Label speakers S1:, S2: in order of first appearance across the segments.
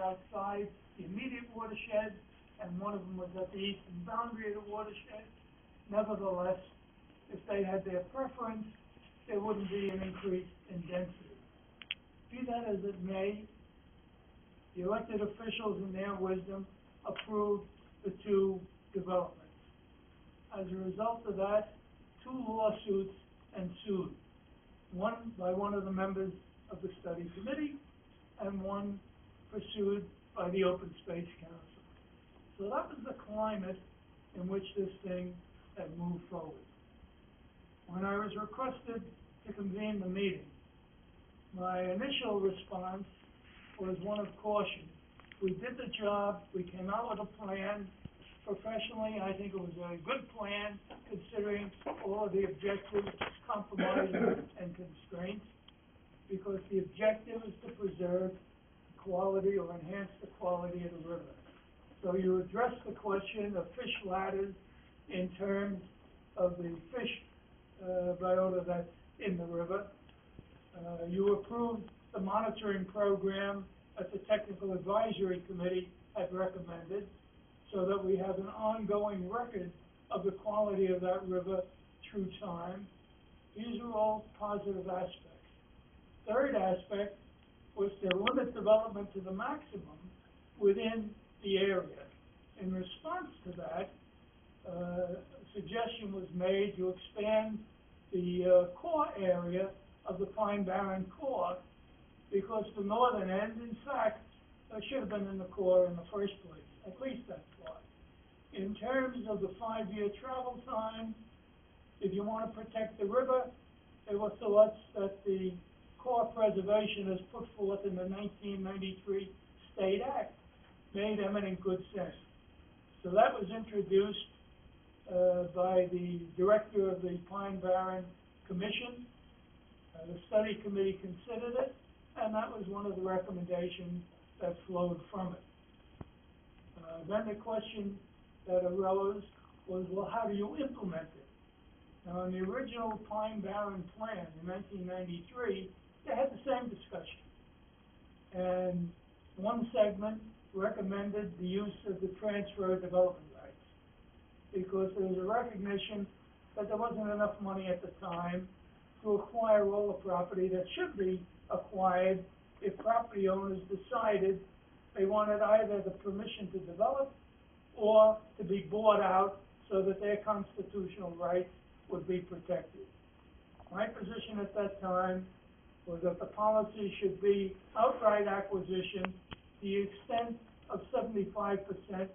S1: outside the immediate watershed, and one of them was at the eastern boundary of the watershed. Nevertheless, if they had their preference, there wouldn't be an increase in density. Be that as it may, the elected officials in their wisdom approved the two developments. As a result of that, two lawsuits ensued, one by one of the members of the study committee and one pursued by the Open Space Council. So that was the climate in which this thing had moved forward. When I was requested to convene the meeting, my initial response was one of caution. We did the job, we came out with a plan. Professionally, I think it was a good plan, considering all of the objectives, compromises, and constraints, because the objective is to preserve the quality or enhance the quality of the river. So you address the question of fish ladders in terms of the fish biota that's in the river. You approved the monitoring program that the Technical Advisory Committee had recommended, so that we have an ongoing record of the quality of that river through time. These are all positive aspects. Third aspect was to limit development to the maximum within the area. In response to that, a suggestion was made to expand the core area of the Pine Barren core, because the northern end, in fact, should have been in the core in the first place, at least that far. In terms of the 5-year travel time, if you want to protect the river, there were thoughts that the core preservation as put forth in the 1993 State Act made eminent good sense. So that was introduced by the director of the Pine Barren Commission. The study committee considered it, and that was one of the recommendations that flowed from it. Then the question that arose was, well, how do you implement it? Now, in the original Pine Barren plan in 1993, they had the same discussion. And one segment recommended the use of the transfer of development rights, because there was a recognition that there wasn't enough money at the time to acquire all the property that should be acquired if property owners decided they wanted either the permission to develop or to be bought out so that their constitutional rights would be protected. My position at that time was that the policy should be outright acquisition to the extent of 75%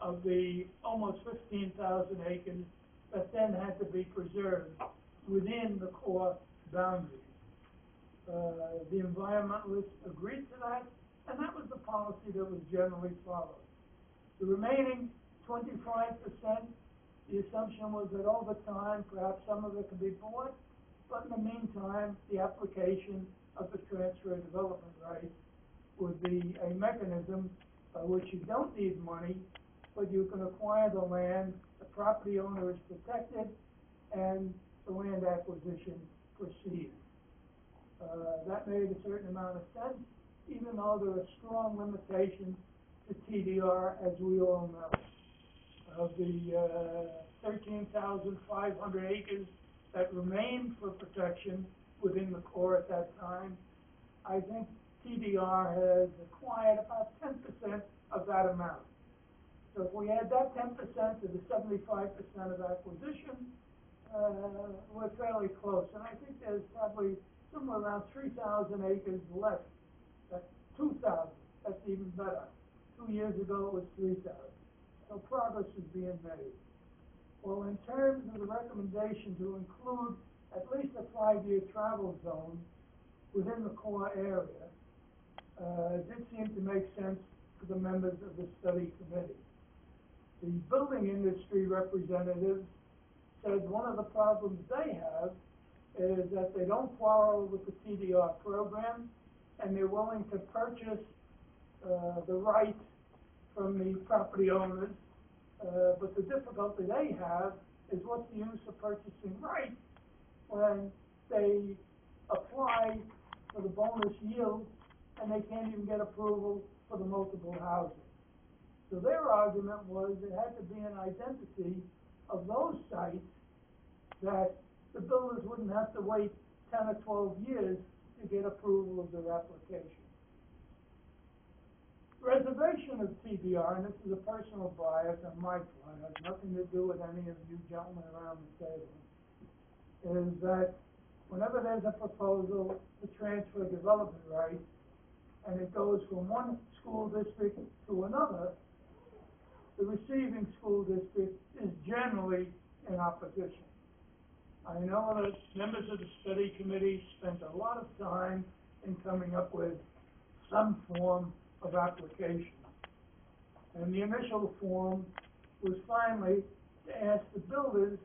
S1: of the almost 15,000 acres that then had to be preserved within the core boundaries. The environmentalists agreed to that, and that was the policy that was generally followed. The remaining 25%, the assumption was that over time, perhaps some of it could be bought, but in the meantime, the application of the transfer of development rights would be a mechanism by which you don't need money, but you can acquire the land, the property owner is protected, and the land acquisition proceeds. That made a certain amount of sense, even though there are strong limitations to TDR, as we all know. Of the 13,500 acres that remained for protection within the core at that time, I think TDR has acquired about 10% of that amount. So if we add that 10% to the 75% of acquisition, we're fairly close. And I think there's probably somewhere around 3,000 acres left. That's 2,000. That's even better. 2 years ago, it was 3,000. So progress is being made. Well, in terms of the recommendation to include at least a 5-year travel zone within the core area, it did seem to make sense to the members of the study committee. The building industry representatives said one of the problems they have is that they don't quarrel with the TDR program, and they're willing to purchase the right from the property owners. But the difficulty they have is what's the use of purchasing right when they apply for the bonus yield and they can't even get approval for the multiple housing. So their argument was it had to be an identity of those sites that the builders wouldn't have to wait 10 or 12 years to get approval of their application. Reservation of TDR, and this is a personal bias on my part, has nothing to do with any of you gentlemen around the table, is that whenever there's a proposal to transfer development rights, and it goes from one school district to another, the receiving school district is generally in opposition. I know that members of the study committee spent a lot of time in coming up with some form of application. And the initial form was finally to ask the builders,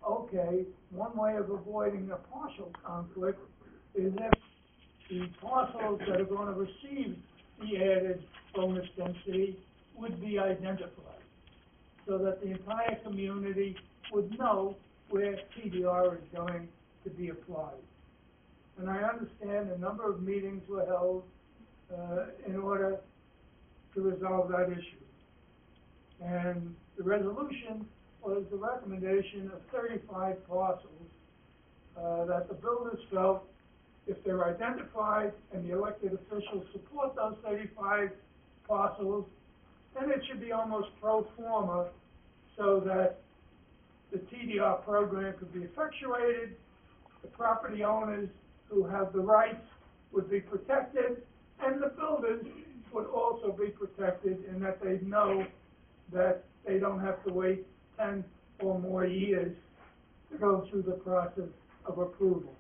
S1: okay, one way of avoiding a partial conflict is if the parcels that are going to receive the added bonus density would be identified, so that the entire community would know where TDR is going to be applied. And I understand a number of meetings were held in order to resolve that issue. And the resolution was the recommendation of 35 parcels that the builders felt if they're identified and the elected officials support those 35 parcels, then it should be almost pro forma so that the TDR program could be effectuated, the property owners who have the rights would be protected, and the builders would also be protected in that they know that they don't have to wait 10 or more years to go through the process of approval.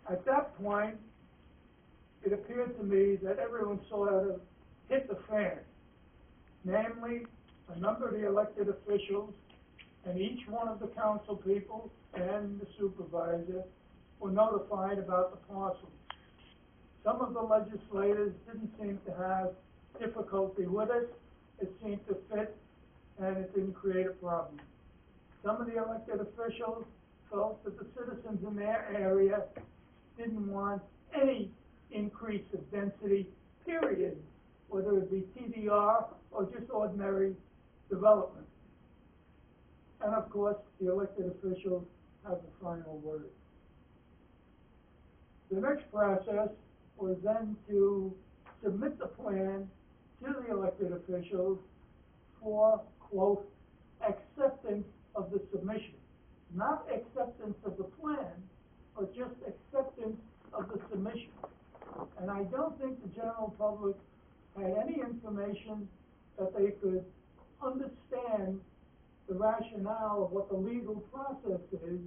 S1: At that point, it appeared to me that everyone sort of hit the fan. Namely, a number of the elected officials and each one of the council people and the supervisor were notified about the parcels. Some of the legislators didn't seem to have difficulty with it. It seemed to fit, and it didn't create a problem. Some of the elected officials felt that the citizens in their area didn't want any increase of density, period, whether it be TDR or just ordinary development. And of course, the elected officials have the final word. The next process was then to submit the plan to the elected officials for, quote, acceptance of the submission. Not acceptance of the plan, but just acceptance of the submission. And I don't think the general public had any information that they could understand the rationale of what the legal process is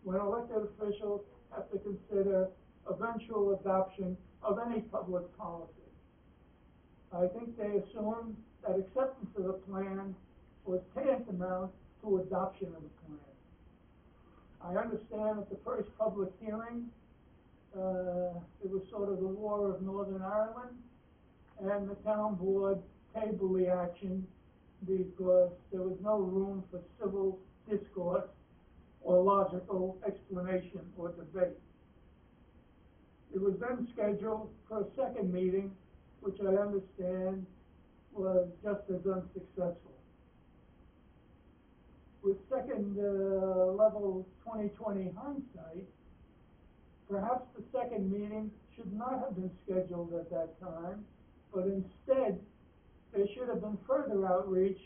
S1: when elected officials have to consider eventual adoption of any public policy. I think they assumed that acceptance of the plan was tantamount to adoption of the plan. I understand at the first public hearing, it was sort of the War of Northern Ireland, and the town board tabled the action because there was no room for civil discourse or logical explanation or debate. It was then scheduled for a second meeting, which I understand was just as unsuccessful. With second level 2020 hindsight, perhaps the second meeting should not have been scheduled at that time, but instead there should have been further outreach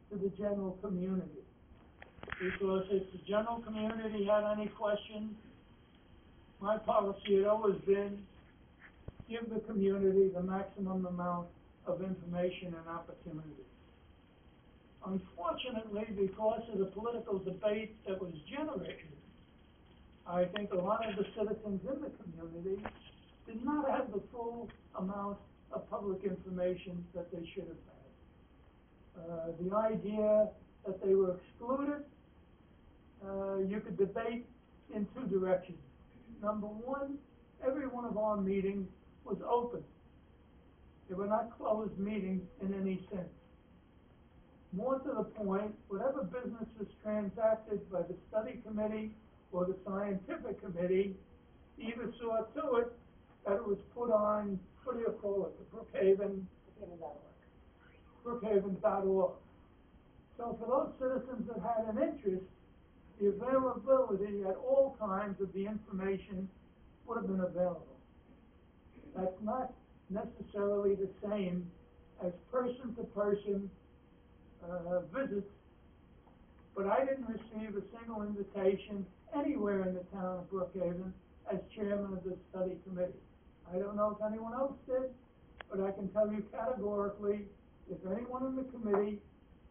S1: to the general community. Because if the general community had any questions, my policy had always been give the community the maximum amount of information and opportunity. Unfortunately, because of the political debate that was generated, I think a lot of the citizens in the community did not have the full amount of public information that they should have had. The idea that they were excluded, you could debate in two directions. Number one, every one of our meetings was open. They were not closed meetings in any sense. More to the point, whatever business was transacted by the study committee or the scientific committee either saw to it that it was put on, what do you call it, the Brookhaven brookhaven.org. So for those citizens that had an interest, the availability at all times of the information would have been available. That's not necessarily the same as person-to-person visits, but I didn't receive a single invitation anywhere in the town of Brookhaven as chairman of the study committee. I don't know if anyone else did, but I can tell you categorically, if anyone in the committee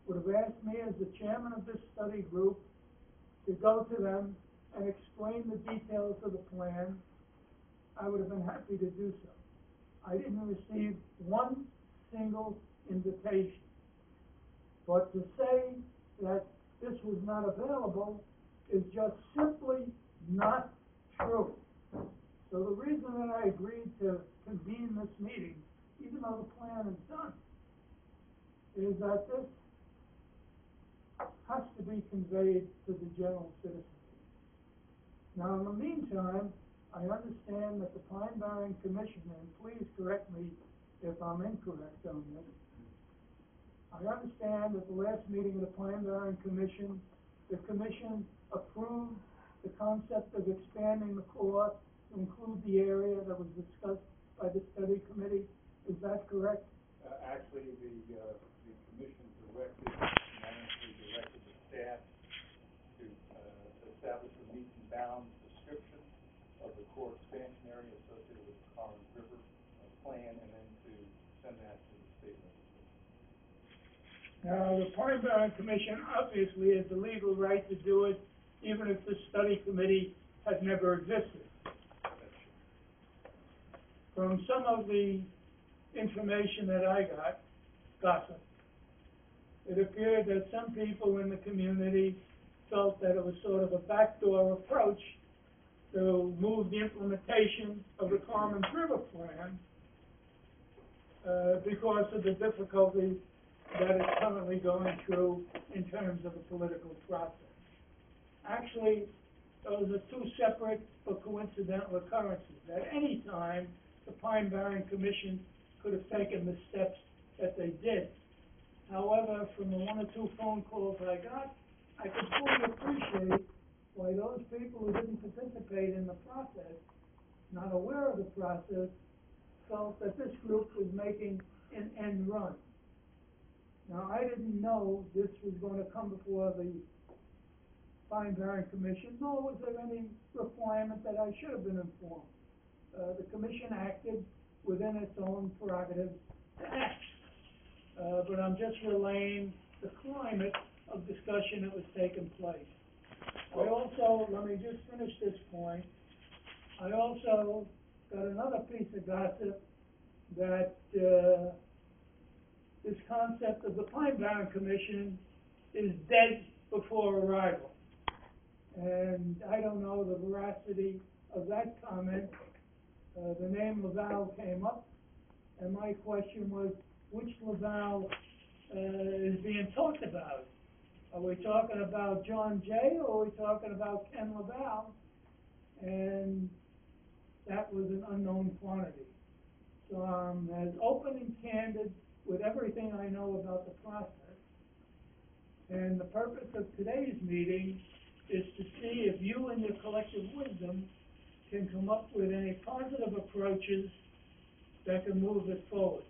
S1: would have asked me as the chairman of this study group to go to them and explain the details of the plan, I would have been happy to do so. I didn't receive one single invitation. But to say that this was not available is just simply not true. So the reason that I agreed to convene this meeting, even though the plan is done, is that this has to be conveyed to the general citizenry. Now, in the meantime, I understand that the Pine Barren Commission, and please correct me if I'm incorrect on this, I understand that the last meeting of the Pine Barren Commission, the Commission approved the concept of expanding the court to include the area that was discussed by the study committee. Is that correct?
S2: Actually, the Commission unanimously directed the staff to establish a meets and bounds description of the core expansion area associated with the Carman River plan, and then to send that to the state legislature.
S1: Now, the Pine Barren Commission obviously has the legal right to do it, even if the study committee had never existed. From some of the information that I got, gossip, it appeared that some people in the community felt that it was sort of a backdoor approach to move the implementation of the Carman River plan because of the difficulties that it's currently going through in terms of the political process. Actually, those are two separate but coincidental occurrences. At any time, the Pine Barren Commission could have taken the steps that they did. However, from the one or two phone calls I got, I could fully appreciate why those people who didn't participate in the process, not aware of the process, felt that this group was making an end run. Now, I didn't know this was going to come before the Pine Barren Commission, nor was there any requirement that I should have been informed. The commission acted within its own prerogative to act. But I'm just relaying the climate of discussion that was taking place. I also, let me just finish this point, I also got another piece of gossip that this concept of the Pine Barren Commission is dead before arrival. And I don't know the veracity of that comment. The name Laval came up, and my question was, which Laval is being talked about? Are we talking about John Jay, or are we talking about Ken Laval? And that was an unknown quantity. So I'm as open and candid with everything I know about the process. And the purpose of today's meeting is to see if you in your collective wisdom can come up with any positive approaches that can move it forward.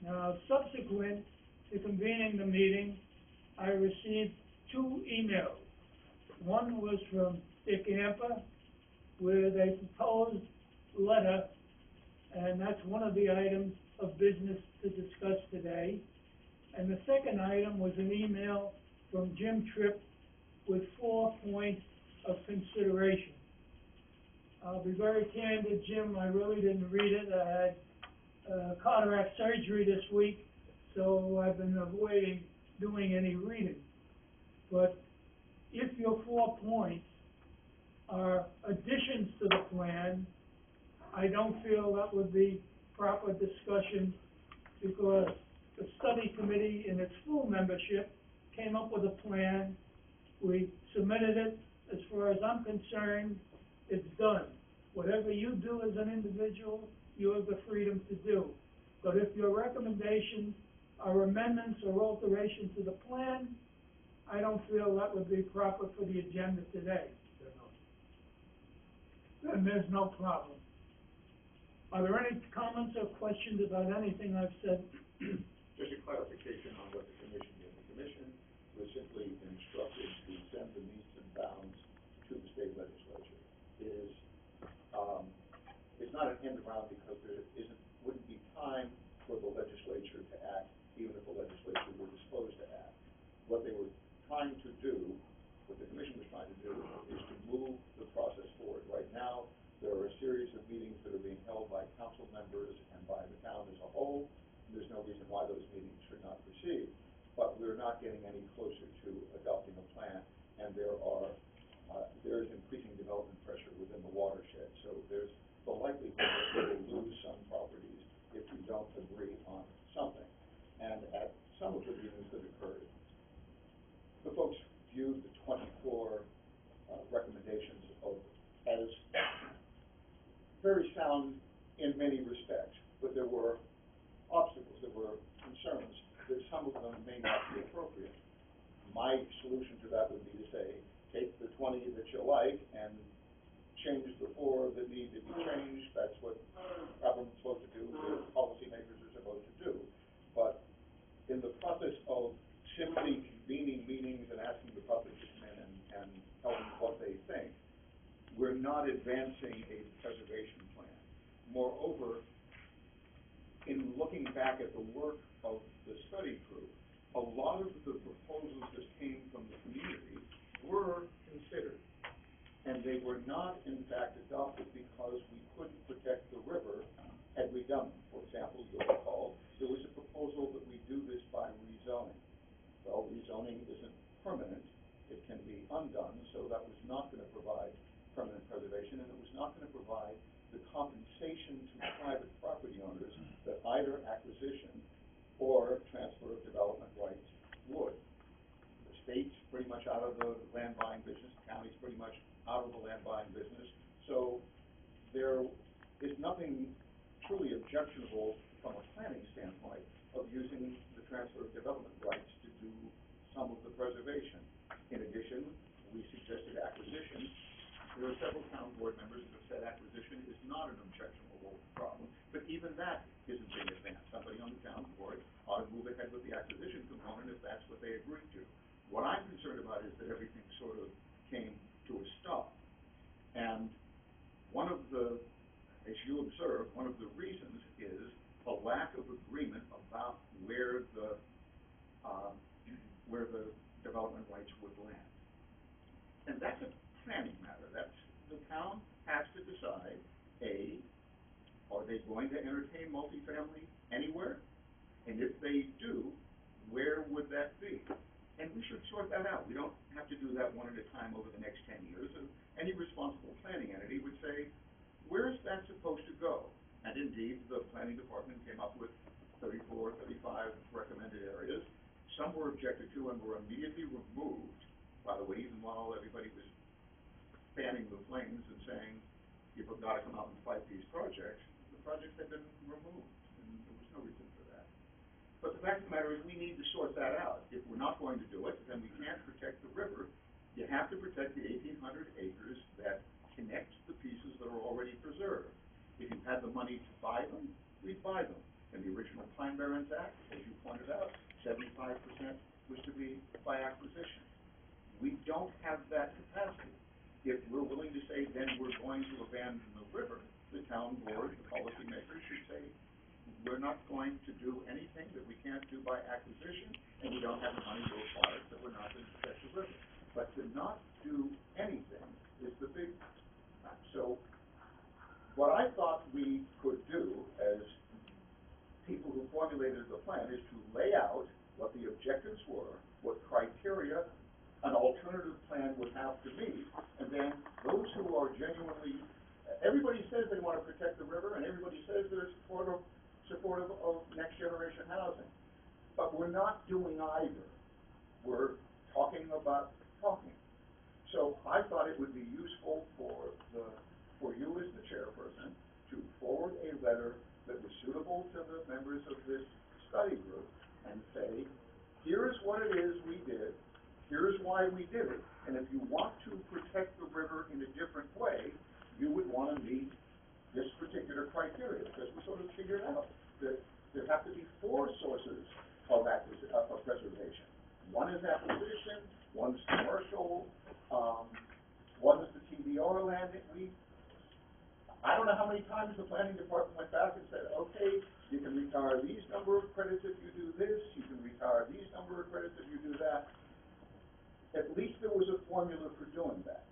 S1: Now, subsequent to convening the meeting, I received 2 emails. One was from Dick Amper with a proposed letter, and that's one of the items of business to discuss today. And the second item was an email from Jim Tripp with 4 points of consideration. I'll be very candid, Jim, I really didn't read it. I had cataract surgery this week, so I've been avoiding doing any reading. But if your 4 points are additions to the plan, I don't feel that would be proper discussion, because the study committee in its full membership came up with a plan. We submitted it. As far as I'm concerned, it's done. Whatever you do as an individual, you have the freedom to do. But if your recommendation are amendments or alterations to the plan, I don't feel that would be proper for the agenda today. Then there's no problem. Are there any comments or questions about anything I've said?
S3: Just a clarification on what the commission did. The commission was simply instructed to send the meets and bounds to the state legislature. It is, it's not an end around because there wouldn't be time for the legislature to act, even if the legislature were disposed to act. What they were trying to do, what the commission was trying to do, is to move the process forward. Right now, there are a series of meetings that are being held by council members and by the town as a whole. There's no reason why those meetings should not proceed, but we're not getting any closer to adopting a plan, and there is increasing development pressure within the watershed, so there's the likelihood that we will lose some properties if we don't agree on something. And at some of the meetings that occurred, the folks viewed the 24 recommendations as very sound in many respects, but there were obstacles, there were concerns that some of them may not be appropriate. My solution to that would be to say, take the 20 that you like and change the 4 that need to be changed. That's what government's supposed to do, what policymakers are supposed to do. But in the process of simply convening meetings and asking the public to come in and tell them what they think, we're not advancing a preservation plan. Moreover, in looking back at the work of the study group, a lot of the proposals that came from the community were considered. And they were not, in fact, adopted because we couldn't protect the river had we done them. For example, you'll recall, there was a proposal that we do this by rezoning. Well, rezoning isn't permanent. It can be undone, so that was not going to provide permanent preservation, and it was not going to provide the compensation to private property owners that either acquisition or transfer of development rights would. The state's pretty much out of the land buying business, the county's pretty much out of the land buying business, so there is nothing truly objectionable from a planning standpoint of using the transfer of development rights to do some of the preservation. In addition, we suggested acquisition. There are several town board members that have said acquisition is not an objectionable problem, but even that isn't being advanced. Somebody on the town board ought to move ahead with the acquisition component if that's what they agreed to. What I'm concerned about is that everything sort of came to a stop. And one of the, as you observe, one of the reasons is a lack of agreement about where the development rights would land. And that's a planning matter. That's, the town has to decide, A, are they going to entertain multifamily anywhere? And if they do, where would that be? And we should sort that out. We don't have to do that one at a time over the next 10 years. And any responsible planning entity would say, where is that supposed to go? And indeed, the planning department came up with 34, 35 recommended areas. Some were objected to and were immediately removed, by the way, even while everybody was fanning the flames and saying, you've got to come out and fight these projects. The projects had been removed, and there was no reason for that. But the fact of the matter is we need to sort that out. If we're not going to do it, then we can't protect the river. You have to protect the 1,800 acres that connect the pieces that are already preserved. If you had the money to buy them, we'd buy them. In the original Pine Barrens Act, as you pointed out, 75% was to be by acquisition. We don't have that capacity. If we're willing to say then we're going to abandon the river, the town board, the policymakers should say, we're not going to do anything that we can't do by acquisition, and we don't have the money to acquire it, so we're not going to protect the river. But to not do anything is the big time. So what I thought we could do as people who formulated the plan is to lay out what the objectives were, what criteria an alternative plan would have to meet, and then those who are genuinely, everybody says they want to protect the river, and everybody says they're supportive of next generation housing, but we're not doing either. We're talking about talking. So I thought it would be useful for you as the chairperson to forward a letter that was suitable to the members of this study group, and why we did it. And if you want to protect the river in a different way, you would want to meet this particular criteria, because we sort of figured out that there have to be 4 sources of preservation. One is acquisition, one is commercial, one is the TBR land that I don't know how many times the planning department went back and said, okay, you can retire these number of credits if you do this, you can retire these number of credits if you do that. At least there was a formula for doing that.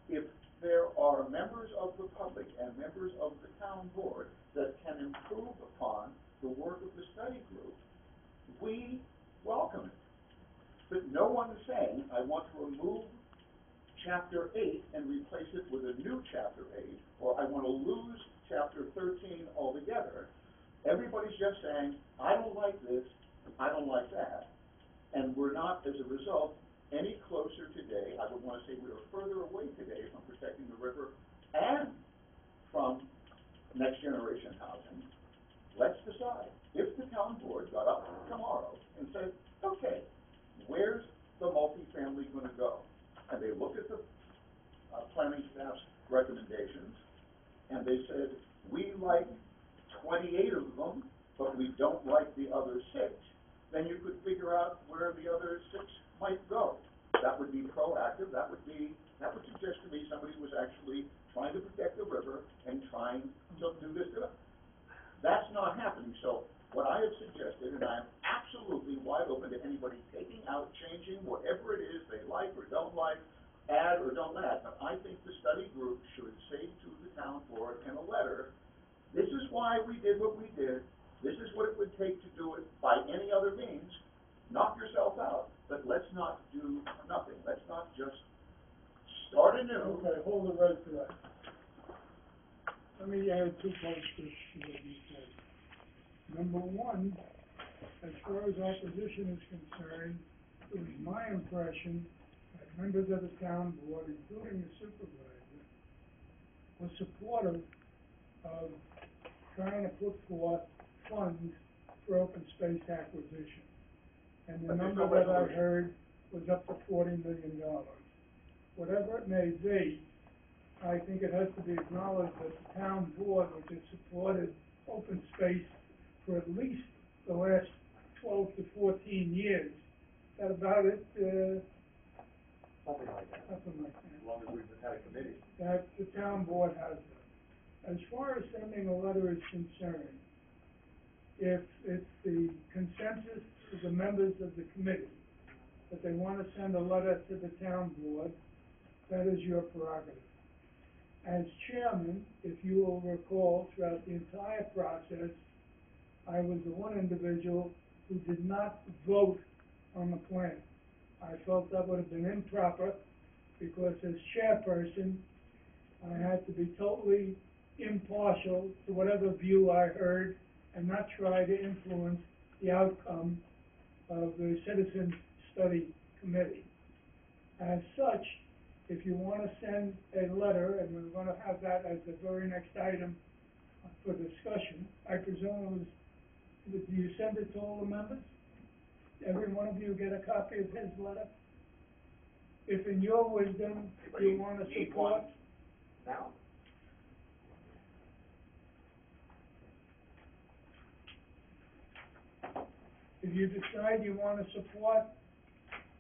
S3: If there are members of the public and members of the town board that can improve upon the work of the study group, we welcome it. But no one is saying, I want to remove Chapter 8 and replace it with a new Chapter 8, or I want to lose Chapter 13 altogether. Everybody's just saying, I don't like this, I don't like that. And we're not, as a result, any closer today. I would want to say we are further away today from protecting the river and from next generation housing. Let's decide. If the town board got up tomorrow and said, okay, where's the multifamily going to go? And they look at the planning staff's recommendations, and they said, we like 28 of them, but we don't like the other 6, then you could figure out where the other 6 might go. That would be proactive. That would suggest to me somebody was actually trying to protect the river and trying to do this. That's not happening. So what I have suggested, and I am absolutely wide open to anybody taking out, changing, whatever it is they like or don't like, add or don't add, but I think the study group should say to the town board in a letter, this is why we did what we did, this is what it would take to do it by any other means. Knock yourself out, but let's not do nothing. Let's not just start anew.
S1: Okay, hold it right to that. Let me add 2 points to what you said. Number 1, as far as acquisition is concerned, it was my impression that members of the town board, including the supervisor, were supportive of trying to put forth funds for open space acquisition. And the number that I heard was up to $40 million. Whatever it may be, I think it has to be acknowledged that the town board, which has supported open space for at least the last 12 to 14 years, that about it,
S2: Something like that.
S1: something like that.
S2: As long as we've had a committee.
S1: That the town board has that. As far as sending a letter is concerned, if it's the consensus of the members of the committee that they want to send a letter to the town board, that is your prerogative. As chairman, if you will recall, throughout the entire process, I was the one individual who did not vote on the plan. I felt that would have been improper because as chairperson, I had to be totally impartial to whatever view I heard and not try to influence the outcome of the Citizen Study Committee. As such, if you want to send a letter, and we're going to have that as the very next item for discussion, I presume do you send it to all the members? Every one of you get a copy of his letter? If in your wisdom you want to support...
S3: Now?
S1: If you decide you want to support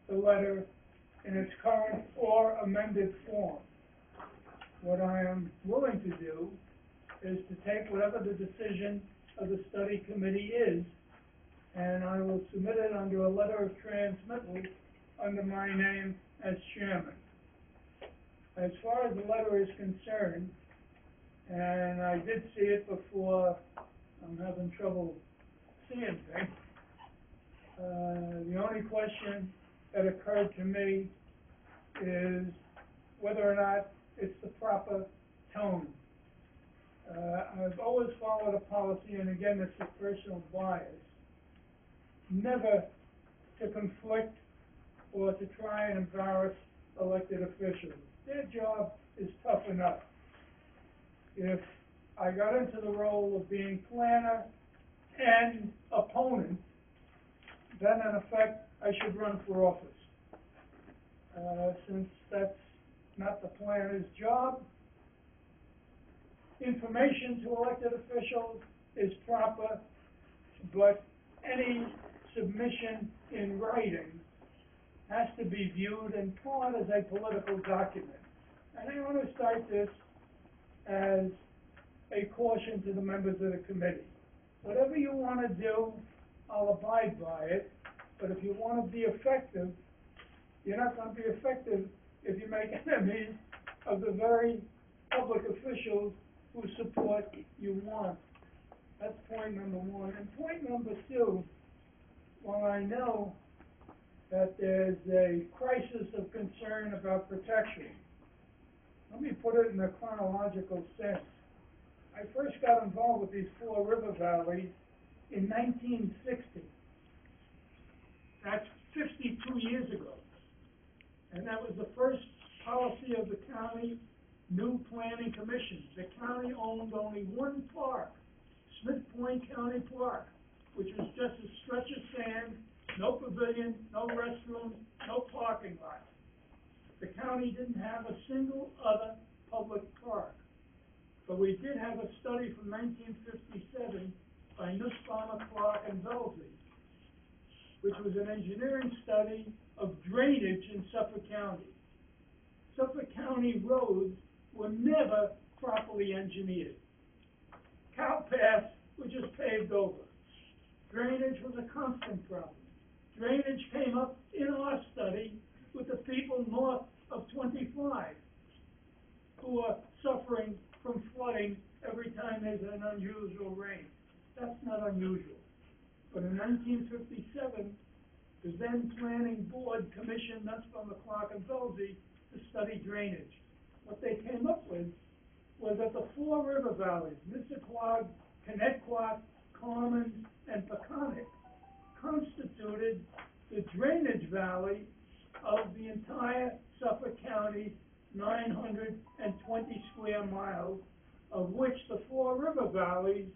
S1: the letter in its current or amended form, what I am willing to do is to take whatever the decision of the study committee is, and I will submit it under a letter of transmittal under my name as chairman. As far as the letter is concerned, and I did see it before, I'm having trouble seeing things. The only question that occurred to me is whether or not it's the proper tone. I've always followed a policy, and again, this is personal bias, never to conflict or to try and embarrass elected officials. Their job is tough enough. If I got into the role of being planner and opponent, then in effect I should run for office. since that's not the planner's job. Information to elected officials is proper, but any submission in writing has to be viewed in part as a political document. And I want to cite this as a caution to the members of the committee. Whatever you want to do, I'll abide by it, but if you want to be effective, you're not going to be effective if you make enemies of the very public officials who support you want. That's point number one. And point number two, while I know that there's a crisis of concern about protection, let me put it in a chronological sense. I first got involved with these four river valleys in 1960. That's 52 years ago. And that was the first policy of the county new planning commission. The county owned only one park, Smith Point County Park, which was just a stretch of sand, no pavilion, no restrooms, no parking lot. The county didn't have a single other public park. But we did have a study from 1957 by Nussbaumer, Clark, and Velzy, which was an engineering study of drainage in Suffolk County. Suffolk County roads were never properly engineered. Cow paths were just paved over. Drainage was a constant problem. Drainage came up in our study with the people north of 25 who are suffering from flooding every time there's an unusual rain. That's not unusual. But in 1957, the then planning board commissioned Nussbaumer, Clark, and Velzy to study drainage. What they came up with was that the four river valleys, Nissequogue, Connecticut, Carman, and Peconic, constituted the drainage valley of the entire Suffolk County 920 square miles, of which the four river valleys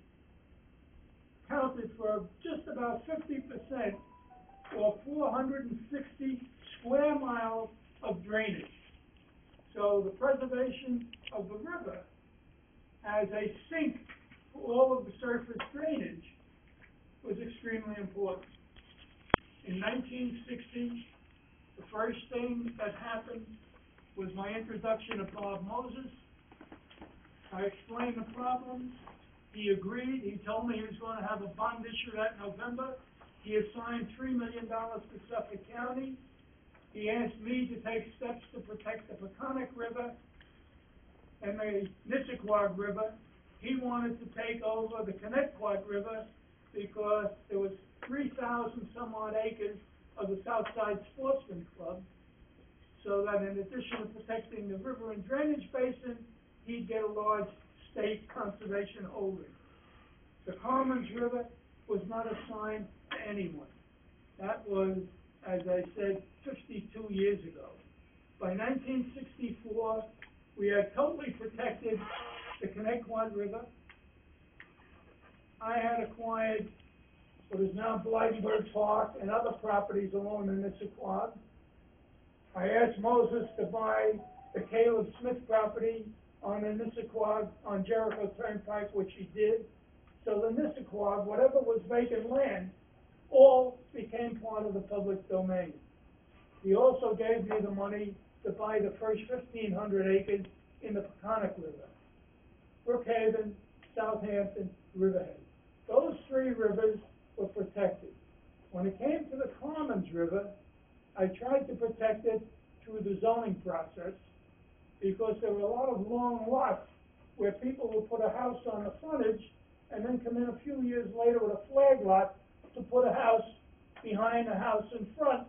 S1: counted for just about 50%, or 460 square miles of drainage. So the preservation of the river as a sink for all of the surface drainage was extremely important. In 1960, the first thing that happened was my introduction of Bob Moses. I explained the problems. He agreed. He told me he was going to have a bond issue that November. He assigned $3 million to Suffolk County. He asked me to take steps to protect the Peconic River and the Nissequogue River. He wanted to take over the Connecticut River because there was 3,000 some odd acres of the Southside Sportsman Club, so that in addition to protecting the river and drainage basin, he'd get a large state conservation holding. The Carman's River was not assigned to anyone. That was, as I said, 52 years ago. By 1964, we had totally protected the Connecticut River. I had acquired what is now Blydenburg Park and other properties along the Nissequogue. I asked Moses to buy the Caleb Smith property on the Nissequogue on Jericho Turnpike, which he did. So the Nissequogue, whatever was vacant land, all became part of the public domain. He also gave me the money to buy the first 1,500 acres in the Peconic River. Brookhaven, Southampton, Riverhead. Those three rivers were protected. When it came to the Carman's River, I tried to protect it through the zoning process because there were a lot of long lots where people would put a house on the frontage and then come in a few years later with a flag lot to put a house behind the house in front,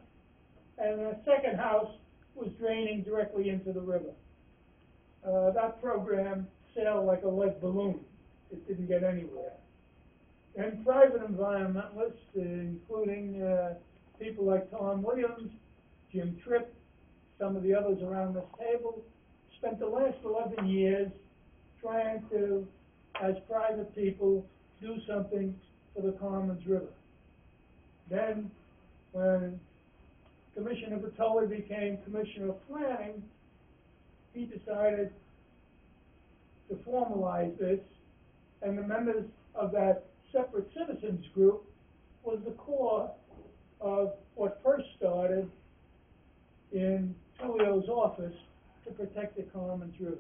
S1: and a second house was draining directly into the river. That program sailed like a lead balloon. It didn't get anywhere. And private environmentalists, including people like Tom Williams, Jim Tripp, some of the others around this table, spent the last 11 years trying to, as private people, do something for the Carman's River. Then, when Commissioner Vitale became Commissioner of Planning, he decided to formalize this, and the members of that separate citizens group was the core of what first started in Tulio's office to protect the Carman River.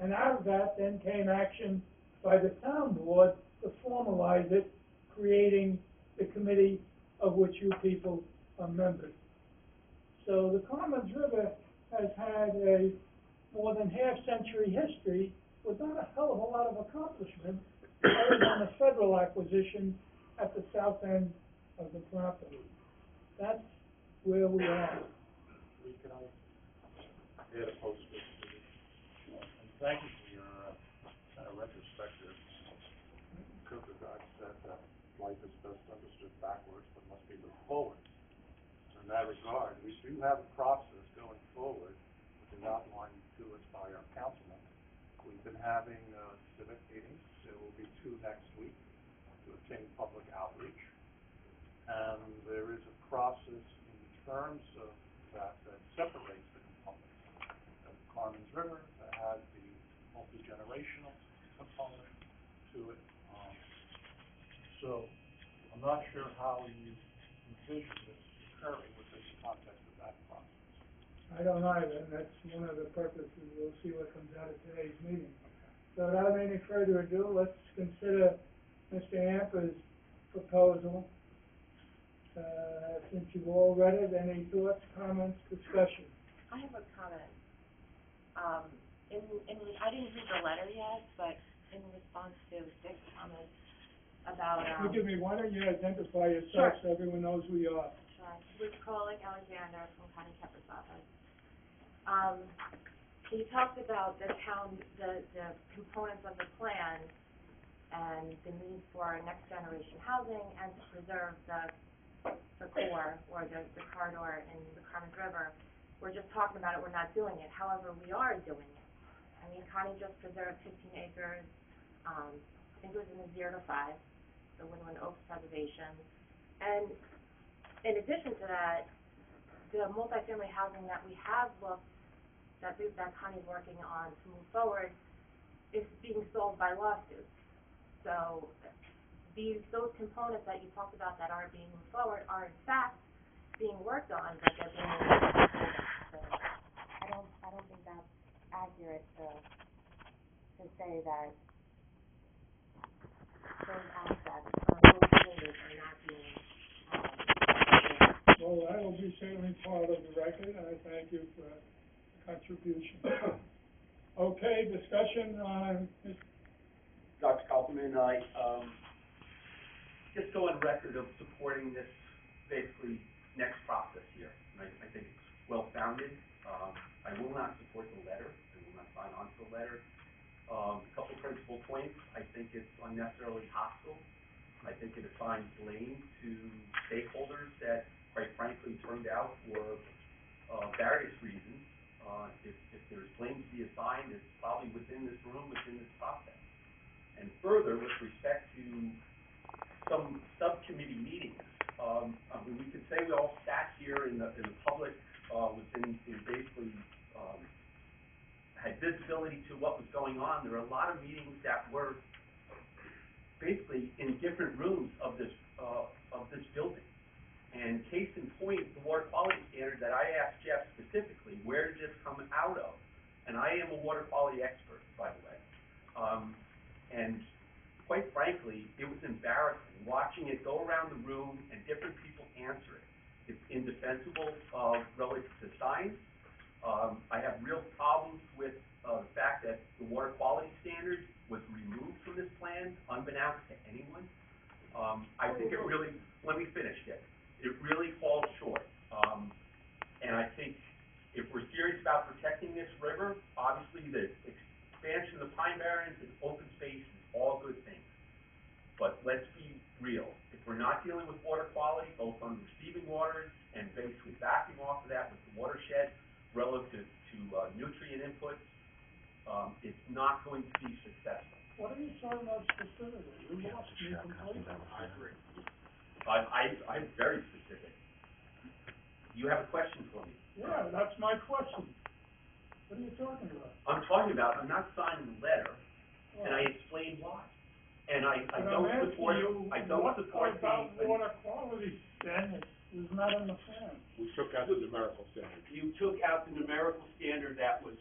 S1: And out of that then came action by the town board to formalize it, creating the committee of which you people are members. So the Carman River has had a more than half-century history with not a hell of a lot of accomplishment other than a federal acquisition at the south end of the property. That's where we are.
S4: Can I add a postscript to this? And thank you for your kind of retrospective. Kierkegaard said that life is best understood backwards but must be looked forward. In that regard, we do have a process going forward, which is outlined to us by our councilman. We've been having civic meetings. There will be 2 next week to obtain public outreach. And there is a process in terms of that separates the components. The Carman's River that has the multi-generational component to it. So I'm not sure how you envision this occurring within the context of that process.
S1: I don't either, and that's one of the purposes. We'll see what comes out of today's meeting. So without any further ado, let's consider Mr. Amper's proposal. Since you've all read it, any thoughts, comments, discussion?
S5: I have a comment. I didn't read the letter yet, but in response to Dick's comments about,
S1: Why don't you identify yourself so everyone knows who you are?
S5: Sure. With Colleague Alexander from Connie Kepert's office. He talked about the components of the plan and the need for next generation housing and to preserve the core or the corridor in the Carman River. We're just talking about it, we're not doing it. However, we are doing it. I mean, Connie just preserved 15 acres, I think it was in the 0 to 5, the Woodland Oaks Preservation. And in addition to that, the multifamily housing that we have looked, that Connie's working on to move forward, is being sold by lawsuits. So those components that you talked about that are being moved forward are in fact being worked on, but they're being so I don't think that's accurate to say that those aspects or those communities are not being
S1: Well, that will be certainly part of the record, and I thank you for the contribution. Okay, discussion on
S6: Dr. Councilman, I just go on record of supporting this basically next process here. And I think it's well-founded. I will not support the letter. I will not sign on to the letter. A couple principal points. I think it's unnecessarily hostile. I think it assigns blame to stakeholders that, quite frankly, turned out for various reasons. If there's blame to be assigned, it's probably within this room, within this process. And further, with respect to some subcommittee meetings, I mean, we could say we all sat here in the public, basically had visibility to what was going on. There were a lot of meetings that were basically in different rooms of this building. And case in point, the water quality standard that I asked Jeff specifically, where did this come out of? And I am a water quality expert, by the way. And quite frankly, it was embarrassing watching it go around the room and different people answer it. It's indefensible relative to science. I have real problems with the fact that the water quality standard was removed from this plan, unbeknownst to anyone. I think it really, let me finish it. It really falls short. And I think if we're serious about protecting this river, obviously the expansion of the Pine Barrens and open space is all good things. But let's be real. If we're not dealing with water quality, both on receiving waters and basically backing off of that with the watershed relative to nutrient inputs, it's not going to be successful.
S1: what are you talking about specifically? You lost me completely.
S6: I agree. I'm very specific. You have a question for me?
S1: Yeah, that's my question. What are you talking about?
S6: I'm talking about, I'm not signing the letter, and I explained why. And I
S1: But
S6: don't
S1: I'm
S6: support,
S1: asking you,
S6: I don't support
S1: what about
S6: the,
S1: water quality standards? It was not in the plan.
S4: We took out the numerical standard.
S6: you took out the numerical standard that was,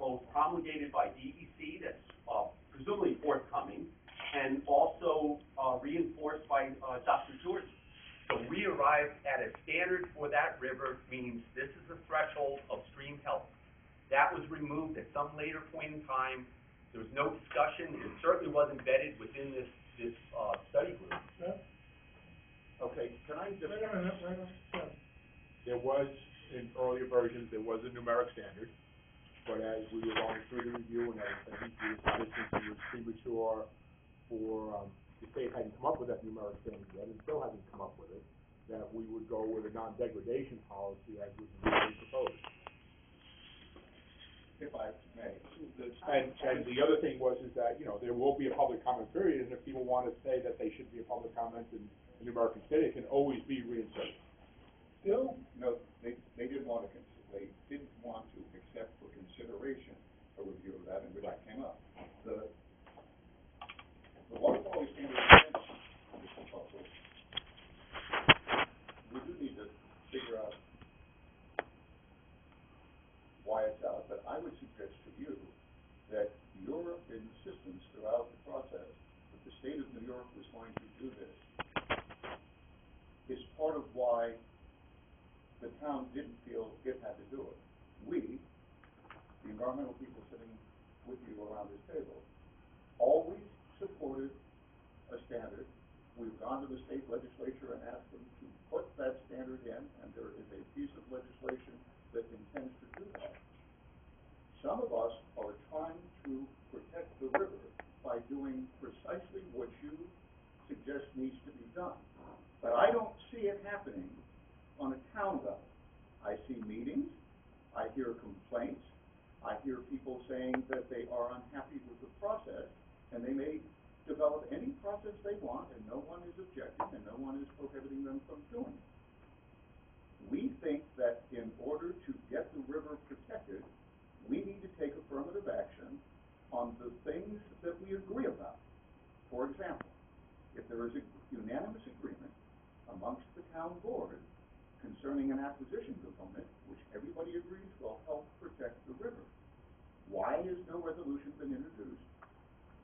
S6: both promulgated by DEC, that's, presumably forthcoming, and also, reinforced by, Dr. Jordan. So we arrived at a standard for that river, meaning this is the threshold of stream health. That was removed at some later point in time. There was no discussion. It certainly wasn't vetted within this study group.
S1: Yeah.
S4: Okay, can I just?
S1: Wait a minute. Yeah.
S4: There was, in earlier versions, there was a numeric standard, but as we were going through the review and everything, we decided since it was premature for, the state hadn't come up with that numeric standard yet, and still hasn't come up with it, that we would go with a non-degradation policy as was originally proposed.
S3: If I may.
S4: And the other thing was is that, there will be a public comment period, and if people want to say that they should be a public comment in numeric state, it can always be reinserted.
S1: Still?
S3: No, they didn't want to, they didn't want to accept for consideration a review of that, and that came up. The water quality standard is proposal. We do need to figure out why it's out, but I would suggest to you that your insistence throughout the process that the state of New York was going to do this is part of why the town didn't feel it had to do it. We, the environmental people sitting with you around this table, always supported a standard. We've gone to the state legislature and asked them to put that standard in, and there is a piece of legislation that intends to do that. Some of us are trying to protect the river by doing precisely what you suggest needs to be done. But I don't see it happening on a town level. I see meetings, I hear complaints, I hear people saying that they are unhappy with the process, and they may develop any process they want, and no one is objecting, and no one is prohibiting them from doing it. We think that in order to get the river protected, we need to take affirmative action on the things that we agree about. For example, if there is a unanimous agreement amongst the town board concerning an acquisition component, which everybody agrees will help protect the river, why has no resolution been introduced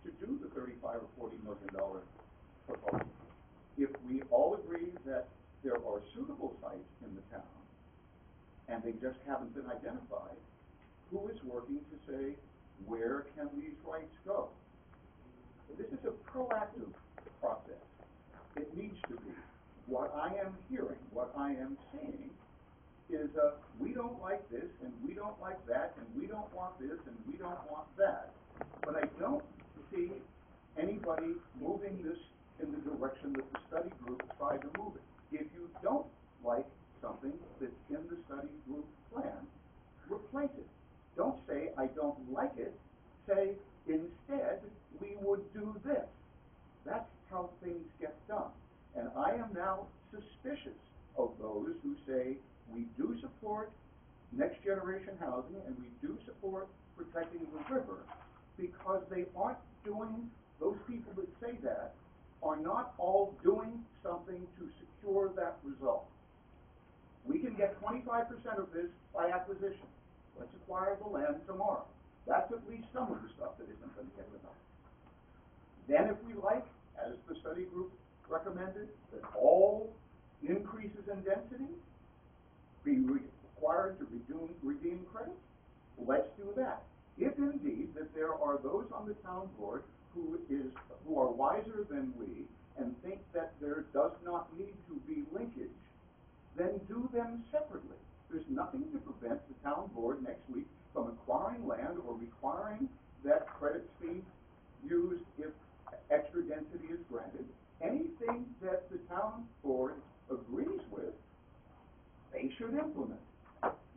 S3: to do the $35 or $40 million proposal? If we all agree that there are suitable sites in the town, and they just haven't been identified, who is working to say, where can these rights go? This is a proactive process. It needs to be. What I am hearing, what I am seeing, is we don't like this, and we don't like that, and we don't want this, and we don't want that. But I don't see anybody moving this in the direction that the study group tried to move it. If you don't like something that's in the study group plan, replace it. Don't say, I don't like it. Say, instead, we would do this. That's how things get done. And I am now suspicious of those who say, we do support next generation housing, and we do support protecting the river, because they aren't doing, those people that say that, are not all doing something to secure that result. We can get 25% of this by acquisition. Let's acquire the land tomorrow. That's at least some of the stuff that isn't going to get developed. Then if we like, as the study group recommended, that all increases in density be required to redeem credit, let's do that. If indeed that there are those on the town board who are wiser than we and think that there does not need to be linkage, then do them separately. There's nothing to prevent the town board next week from acquiring land or requiring that credits be used if extra density is granted. Anything that the town board agrees with, they should implement.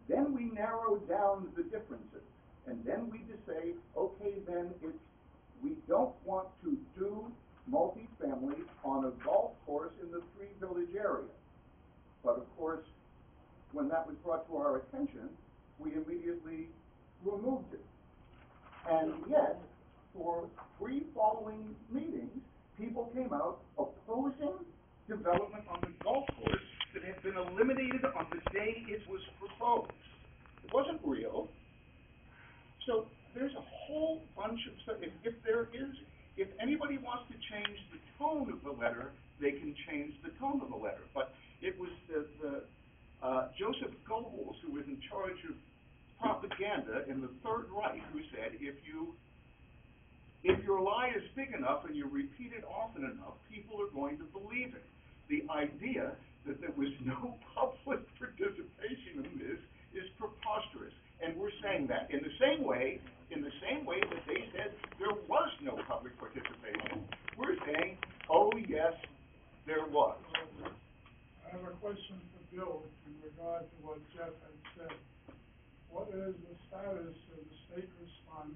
S3: Then we narrow down the differences, and then we just say, okay, then we don't want to do multifamily on a golf course in the Three Village area. But of course, when that was brought to our attention, we immediately removed it. And yet, for 3 following meetings, people came out opposing development on the golf course that had been eliminated on the day it was proposed. It wasn't real. So there's a whole bunch of stuff. If anybody wants to change the tone of the letter, they can change the tone of the letter. But it was Joseph Goebbels, who was in charge of propaganda in the Third Reich, who said, if your lie is big enough and you repeat it often enough, people are going to believe it. The idea that there was no public participation in this is preposterous. And we're saying that in the same way that they said there was no public participation, we're saying, oh yes, there was.
S1: I have a question for Bill in regard to what Jeff had said. What is the status of the state response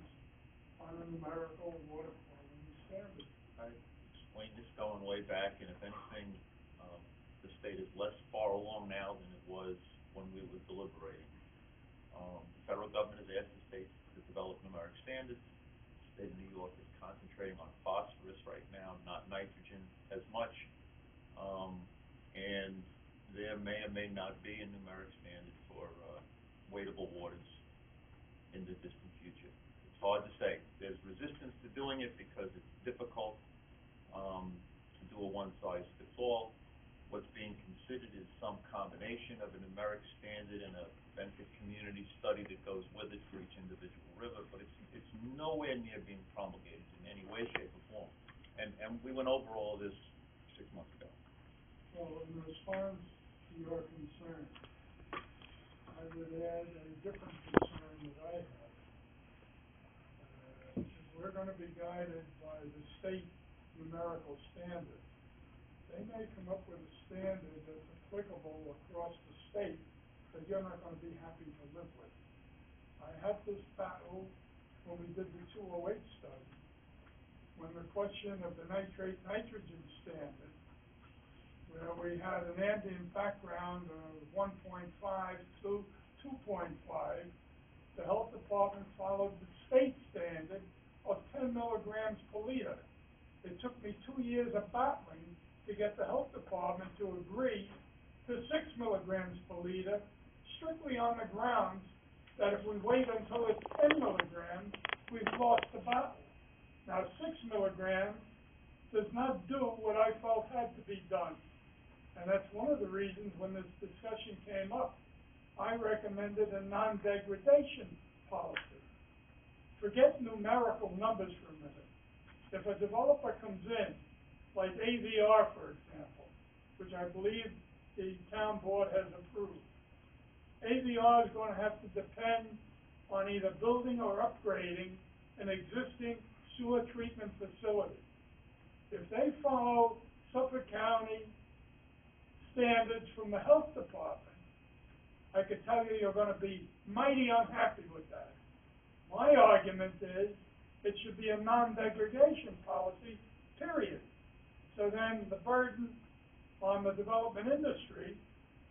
S1: on a numerical water quality standard?
S7: I explained this going way back, and if anything, the state is less far along now than it was when we were deliberating. The federal government has asked the states to develop numeric standards. The state of New York is concentrating on phosphorus right now, not nitrogen as much. And there may or may not be a numeric standard for wadeable waters in the distant future. It's hard to say. There's resistance to doing it because it's difficult to do a one-size-fits-all. What's being considered is some combination of a numeric standard and a benefit community study that goes with it for each individual river, but it's nowhere near being promulgated in any way, shape, or form. And we went over all of this 6 months ago.
S1: Well, in response to your concern, I would add a different concern that I have. If we're going to be guided by the state numerical standard, they may come up with a standard that's applicable across the state that you're not going to be happy to live with. I had this battle when we did the 208 study, when the question of the nitrate-nitrogen standard, where we had an ambient background of 1.5 to 2.5, the health department followed the state standard of 10 milligrams per liter. It took me 2 years of battling to get the health department to agree to 6 milligrams per liter, strictly on the grounds that if we wait until it's 10 milligrams, we've lost the battle. Now, 6 milligrams does not do what I felt had to be done. And that's one of the reasons when this discussion came up, I recommended a non-degradation policy. Forget numerical numbers for a minute. If a developer comes in, like AVR, for example, which I believe the town board has approved, AVR is going to have to depend on either building or upgrading an existing sewer treatment facility. If they follow Suffolk County standards from the health department, I could tell you you're going to be mighty unhappy with that. My argument is it should be a non-degradation policy, period. So then the burden on the development industry,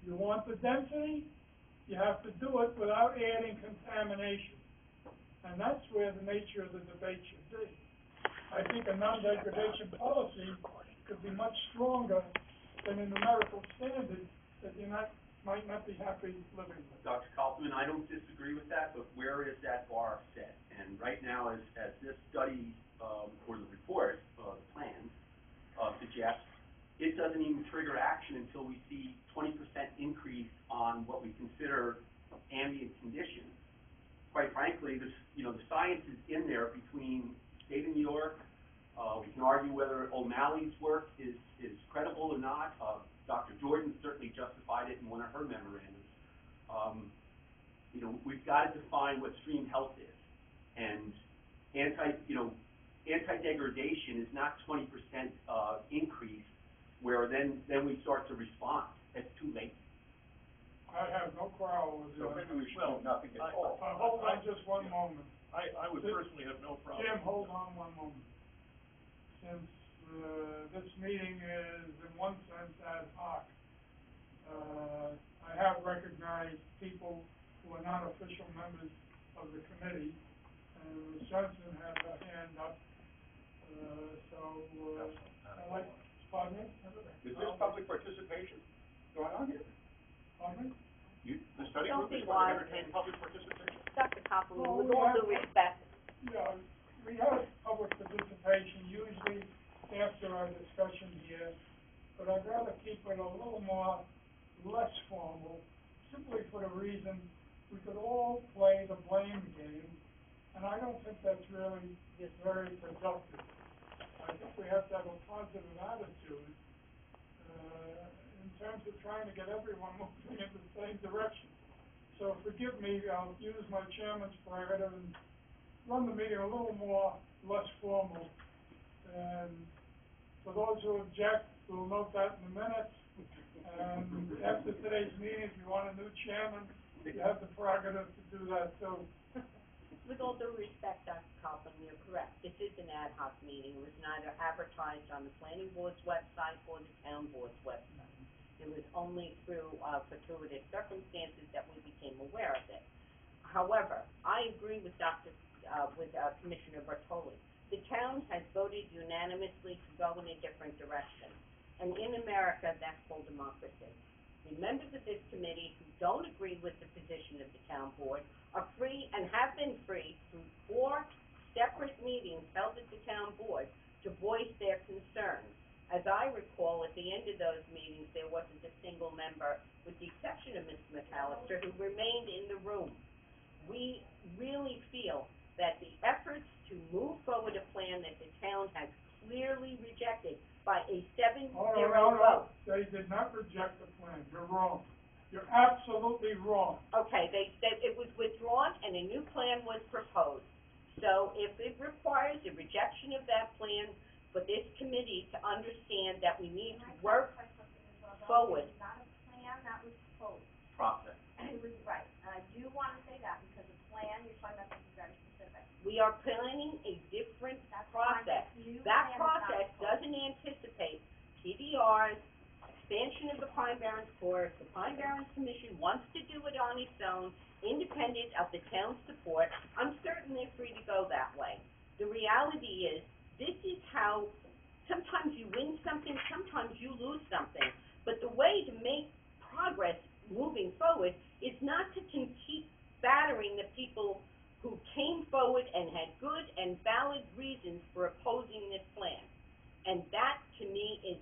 S1: you want the density, you have to do it without adding contamination. And that's where the nature of the debate should be. I think a non-degradation policy could be much stronger than a numerical standard that you might not be happy living with.
S6: Dr. Coucilman, I don't disagree with that, but where is that bar set? And right now, as this study, or the report, the plan, suggests, it doesn't even trigger action until we see 20% increase on what we consider ambient conditions. Quite frankly, the science is in there between state of New York. We can argue whether O'Malley's work is credible or not. Dr. Jordan certainly justified it in one of her memorandums. We've got to define what stream health is, and anti-degradation is not 20% increase, where then we start to respond. It's too late.
S1: I have no quarrel with you.
S3: So maybe we should do nothing at all.
S1: Hold on just one moment.
S4: I would personally have no problem.
S1: Jim, hold on one moment. Since this meeting is in one sense ad hoc, I have recognized recognize people who are not official members of the committee. And Ms. Johnson had her hand up, I'd like, pardon me?
S3: Is this public participation going on here?
S1: Pardon me?
S3: The study
S5: Don't
S3: group is
S5: be
S3: going to
S5: wise.
S3: entertain public participation?
S5: Dr. Councilman,
S1: Well,
S5: with
S1: we
S5: all
S1: have-
S5: due respect,
S1: Yeah, we have public participation usually after our discussion here, but I'd rather keep it a little more, less formal, simply for the reason we could all play the blame game, and I don't think that's really very productive. I think we have to have a positive attitude, in terms of trying to get everyone moving in the same direction. So forgive me, I'll use my chairman's prerogative and run the meeting a little more, less formal. And for those who object, we'll note that in the minutes. And after today's meeting, if you want a new chairman, you have the prerogative to do that too.
S8: With all due respect, Dr. Carman, you're correct. This is an ad hoc meeting. It was neither advertised on the planning board's website or the town board's website. It was only through fortuitous circumstances that we became aware of it. However, I agree with Commissioner Bertoli. The town has voted unanimously to go in a different direction. And in America, that's full democracy. The members of this committee who don't agree with the position of the town board are free and have been free through 4 separate meetings held at the town board to voice their concerns. As I recall, at the end of those meetings, there wasn't a single member, with the exception of Mr. McAllister, who remained in the room. We really feel that the efforts to move forward a plan that the town has clearly rejected by a 7-0 vote.
S1: They did not reject the plan. You're wrong. You're absolutely wrong.
S8: Okay, it was withdrawn and a new plan was proposed. So if it requires a rejection of that plan for this committee to understand that we need to work forward.
S5: It was not a plan that was proposed.
S6: Process.
S5: It was, right, and I do want to say that because the plan, you're talking about something very specific.
S8: We are planning a different
S5: That's fine,
S8: process.
S5: but new
S8: That
S5: plan is not
S8: process
S5: proposed.
S8: doesn't anticipate PDRs, expansion of the Pine Barrens Court. The Pine Barrens Commission wants to do it on its own, independent of the town's support. I'm certain they're free to go that way. The reality is, this is how, sometimes you win something, sometimes you lose something. But the way to make progress moving forward is not to keep battering the people who came forward and had good and valid reasons for opposing this plan. And that, to me, is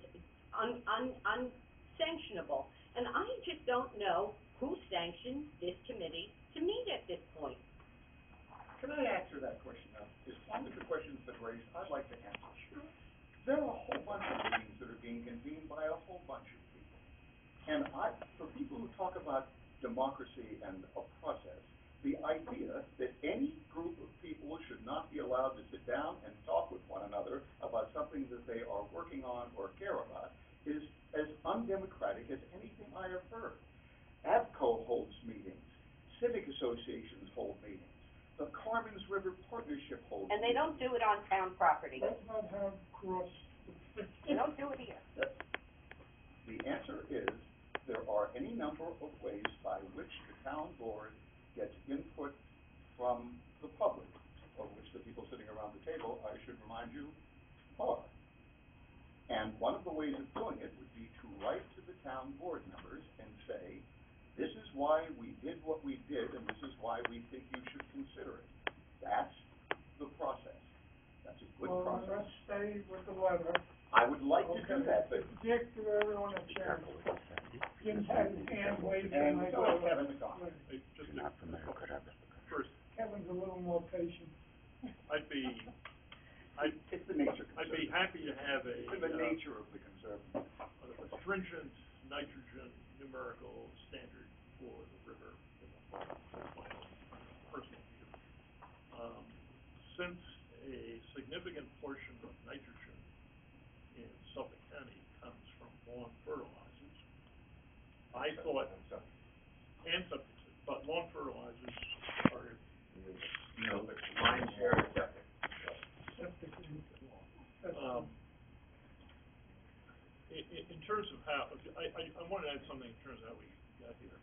S8: unsanctionable. And I just don't know who sanctioned this committee to meet at this point.
S3: Can I answer that question now? As long as the question's been raised, I'd like to answer. Sure. There are a whole bunch of meetings that are being convened by a whole bunch of people. And for people who talk about democracy and a process, the idea that any group of people should not be allowed to sit down and talk with one another about something that they are working on or care about is as undemocratic as anything I have heard. ABCO holds meetings. Civic associations hold meetings. The Carman's River Partnership holds
S8: And they don't do it on town property.
S1: Let's not have cross.
S8: They don't do it here.
S3: The answer is there are any number of ways by which the town board gets input from the public, of which the people sitting around the table, I should remind you, are. And one of the ways of doing it would be to write to the town board members and say, this is why we did what we did, and this is why we think you should consider it. That's the process. That's a good process.
S1: Let's stay with the letter.
S3: I would like to do that, but...
S1: Dick, give everyone a chance. Jim's had his hand waved.
S3: And so has Kevin McDonald.
S4: Just first,
S1: Kevin's a little more patient.
S4: I'd be happy to have a
S3: the nature of the concern.
S4: a stringent nitrogen numerical standard for the river. That's my own personal view. Since a significant portion of nitrogen in Suffolk County comes from lawn fertilizers, I thought, and septic, but lawn fertilizers are,
S6: Mine share is septic.
S4: in terms of how, I want to add something in terms of how we got here.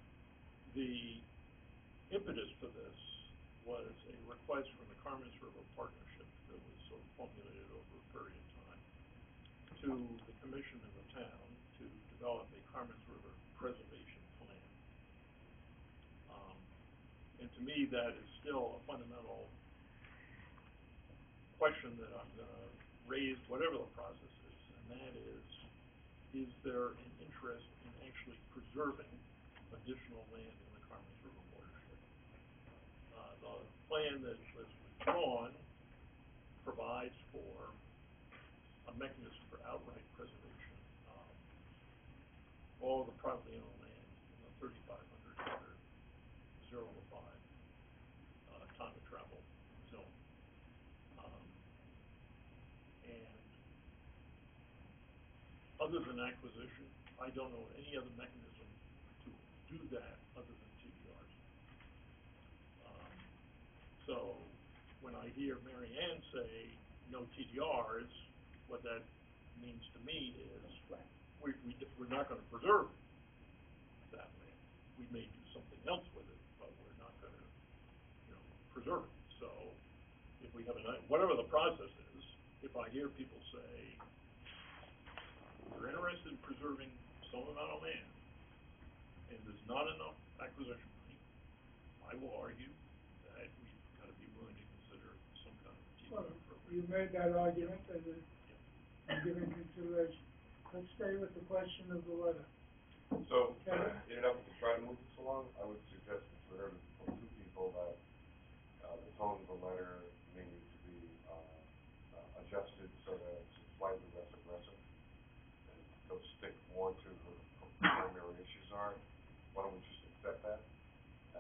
S4: The impetus for this was a request from the Carman River Partnership that was sort of formulated over a period of time to the commission in the town to develop a Carman River preservation plan. And to me, that is still a fundamental question that I'm going to raise, whatever the process is, and that is there an interest in actually preserving additional land in the Carman River watershed? The plan that was withdrawn provides for a mechanism for outright preservation of all of the privately owned land in the 3,500 acre 0 to 5 time of travel zone. And other than acquisition, I don't know any other mechanism to do that other than TDRs. So when I hear MaryAnn say no TDRs, what that means to me is we're not going to preserve that land. We may do something else with it, but we're not going to, preserve it. So if we have whatever the process is, if I hear people say we're interested in preserving some amount of land and there's not enough acquisition money, I will argue that we've got to be willing to consider some kind of TDR program.
S1: You made that argument, and I'm giving consideration. Let's stay with the question of the letter.
S9: So, in an effort to try to move this along, I would suggest that we heard from two people that the tone of the letter may need to be adjusted so that it's slightly less aggressive. And don't stick more to what the primary issues are. Why don't we just accept that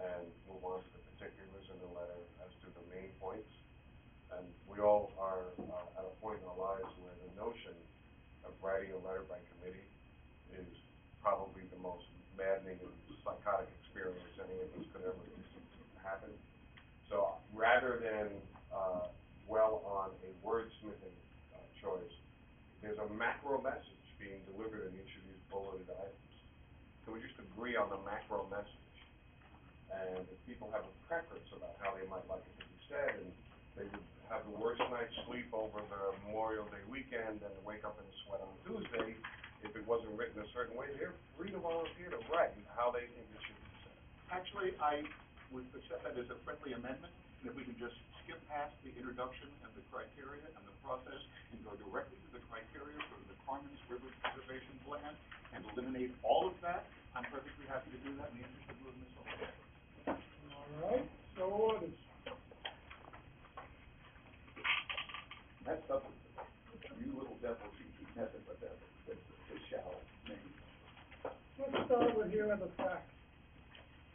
S9: and move on to the particulars in the letter as to the main points? And we all are at a point in our lives where the notion of writing a letter by committee is probably the most maddening and psychotic experience any of us could ever happen. So rather than dwell on a wordsmithing choice, there's a macro message being delivered in each of these bulleted items. Can we just agree on the macro message? And if people have a preference about how they might like it to be said, and they would have the worst night's sleep over the Memorial Day weekend and wake up in a sweat on Tuesday, if it wasn't written a certain way, they're free to volunteer to write how they think it should be said.
S3: Actually, I would accept that as a friendly amendment, and if we could just skip past the introduction and the criteria and the process and go directly to the criteria for the Carman River Preservation Plan and eliminate all of that, I'm perfectly happy to do that in the interest of moving this along.
S1: All right, so orders.
S3: That's up to you little devils, you keep messing with that, the shall name.
S1: Let's start with here are the facts,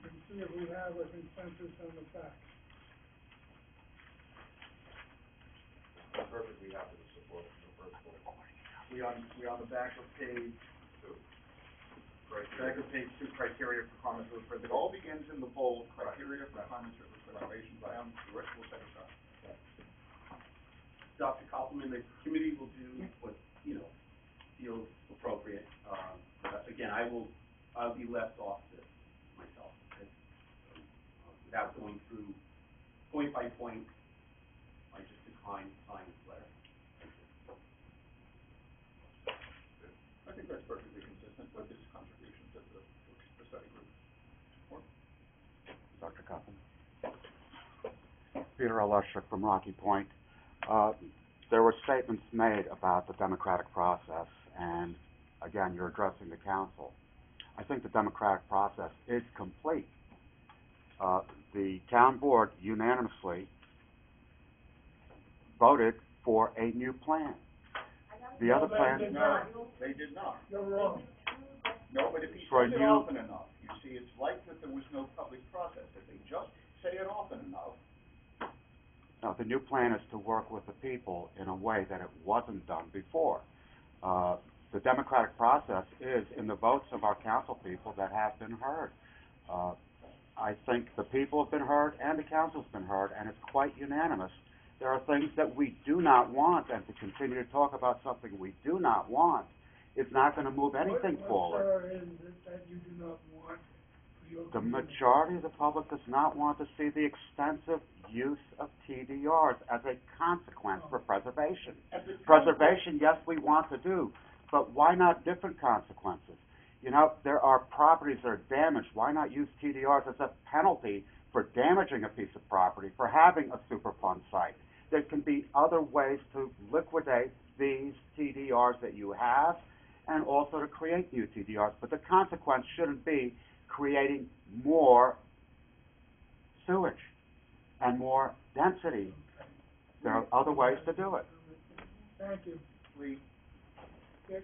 S1: and see if we have a consensus on the facts.
S9: I'm perfectly happy to support the first point.
S3: We on the back of page 2. Back of page 2, criteria for Carman River Preservation. It all begins in the bold, criteria for Carman River Preservation Plan, the rest will set aside.
S6: Dr. Councilman, the committee will do what, feels appropriate. Again, I'll be left off this myself, okay? Without going through point by point, I just decline to sign this letter.
S3: I think that's perfectly consistent with his contributions at the study group.
S10: Dr. Coughman. Peter Oleschuk from Rocky Point. There were statements made about the democratic process, and again, you're addressing the council. I think the democratic process is complete. The town board unanimously voted for a new plan. The other plan...
S3: They did not.
S1: You're wrong.
S3: No, but if he
S10: For a
S3: said it
S10: new-
S3: often enough, you see, it's like that there was no public process. If they just say it often enough.
S10: No, the new plan is to work with the people in a way that it wasn't done before. The democratic process is in the votes of our council people that have been heard. I think the people have been heard and the council's been heard, and it's quite unanimous. There are things that we do not want, and to continue to talk about something we do not want is not going to move anything forward.
S1: What, sir, is it that you do not want for
S10: The majority of the public does not want to see the extensive use of TDRs as a consequence for preservation. Preservation, yes, we want to do, but why not different consequences? You know, there are properties that are damaged. Why not use TDRs as a penalty for damaging a piece of property, for having a Superfund site? There can be other ways to liquidate these TDRs that you have and also to create new TDRs, but the consequence shouldn't be creating more sewage and more density. There are other ways to do it.
S1: Thank you.
S3: The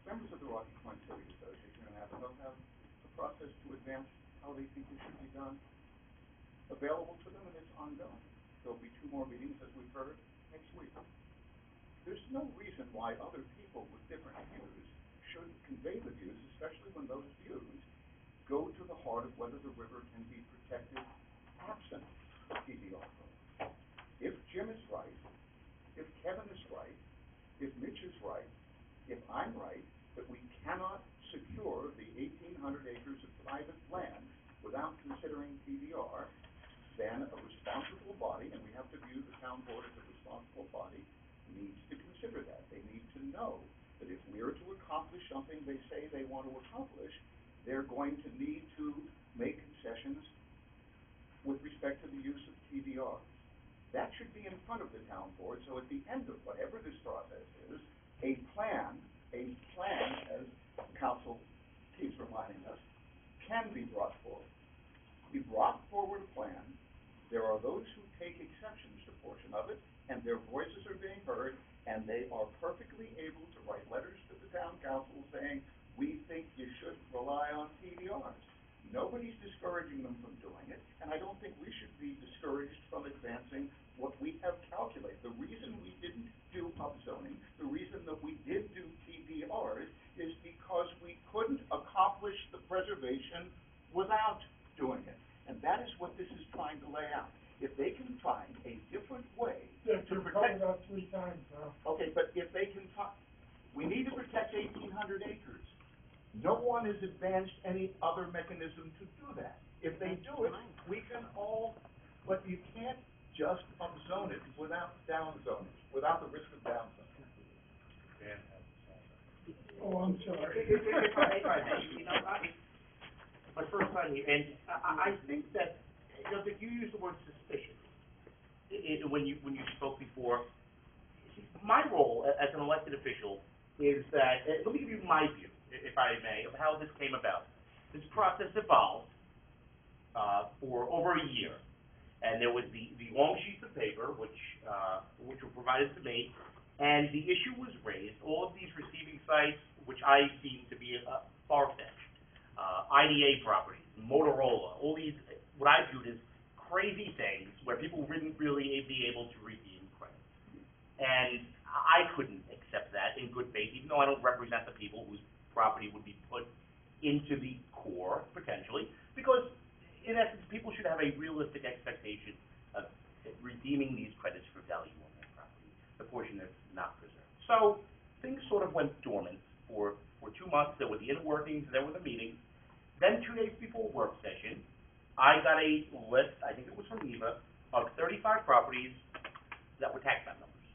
S3: members of the Rocky Point Civic Association they'll have a process to advance how they think it should be done available to them, and it's ongoing. There'll be 2 more meetings, as we've heard, next week. There's no reason why other people with different views should convey the views, especially when those views go to the heart of whether the river can be protected absent TDR. If Jim is right, if Kevin is right, if Mitch is right, if I'm right, that we cannot secure the 1,800 acres of private land without considering TDR, then a responsible body, and we have to view the town board as a responsible body, needs to consider that. They need to know that if we are to accomplish something they say they want to accomplish, they're going to need to make concessions with respect to the use of TDR. That should be in front of the town board, so at the end of whatever this process is, a plan, as council keeps reminding us, can be brought forward. We brought forward a plan. There are those who take exceptions to a portion of it, and their voices are being heard, and they are perfectly able to write letters to the town council saying, we think you should rely on TDRs. Nobody's discouraging them from doing it, and I don't think we should be discouraged from advancing what we have calculated. The reason we didn't do upzoning, the reason that we did do TDRs, is because we couldn't accomplish the preservation without doing it. And that is what this is trying to lay out. If they can find a different way to protect...
S1: About 3 times now.
S3: Okay, but if they can find... We need to protect 1,800 acres. No one has advanced any other mechanism to do that. If they do it, we can all... But you can't just upzone it without downzoning, without the risk of downzoning.
S4: Dan has
S1: Oh, I'm sorry.
S11: My first time here, and I think that, that you use the word suspicious when you spoke before. My role as an elected official is that, let me give you my view, if I may, of how this came about. This process evolved for over a year, and there was the long sheets of paper which were provided to me, and the issue was raised. All of these receiving sites, which I deem to be far-fetched, IDA properties, Motorola, all these, what I viewed as crazy things where people wouldn't really be able to redeem credit. And I couldn't accept that in good faith, even though I don't represent the people whose property would be put into the core, potentially, because, in essence, people should have a realistic expectation of redeeming these credits for value on their property, the portion that's not preserved. So things sort of went dormant for 2 months. There were the inner workings, there were the meetings. Then 2 days before work session, I got a list, I think it was from Eva, of 35 properties that were tax map numbers.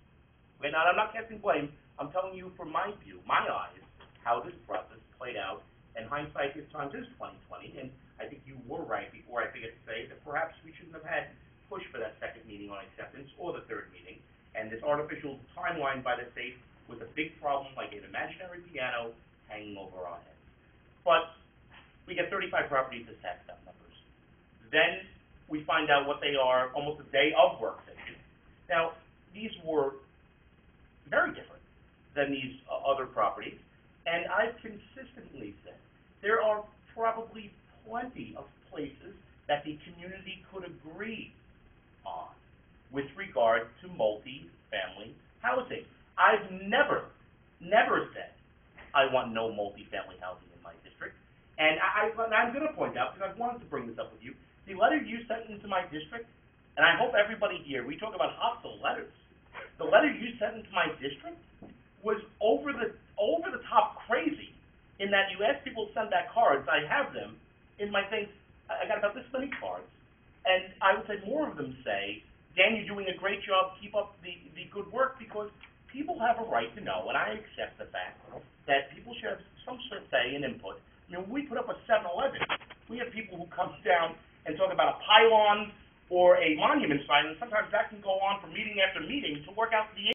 S11: Okay, now, I'm not casting blame. I'm telling you from my view, my eyes, how this process played out. And hindsight this time is 2020, and I think you were right before I forget to say that perhaps we shouldn't have had push for that second meeting on acceptance or the third meeting. And this artificial timeline by the state was a big problem, like an imaginary piano hanging over our heads. But we get 35 properties as tax map numbers. Then we find out what they are almost a day of work session. Now, these were very different than these other properties, and I've consistently said there are probably plenty of places that the community could agree on with regard to multi-family housing. I've never said I want no multi-family housing in my district, and I'm going to point out, because I've wanted to bring this up with you, the letter you sent into my district, and I hope everybody here, we talk about hostile letters, the letter you sent into my district was over the top crazy in that you ask people to send back cards. I have them in my things. I got about this many cards, and I would say more of them say, Dan, you're doing a great job, keep up the good work, because people have a right to know, and I accept the fact that people should have some sort of say and input. I mean, when we put up a 7-Eleven, we have people who come down and talk about a pylon or a monument sign, and sometimes that can go on for meeting after meeting to work out the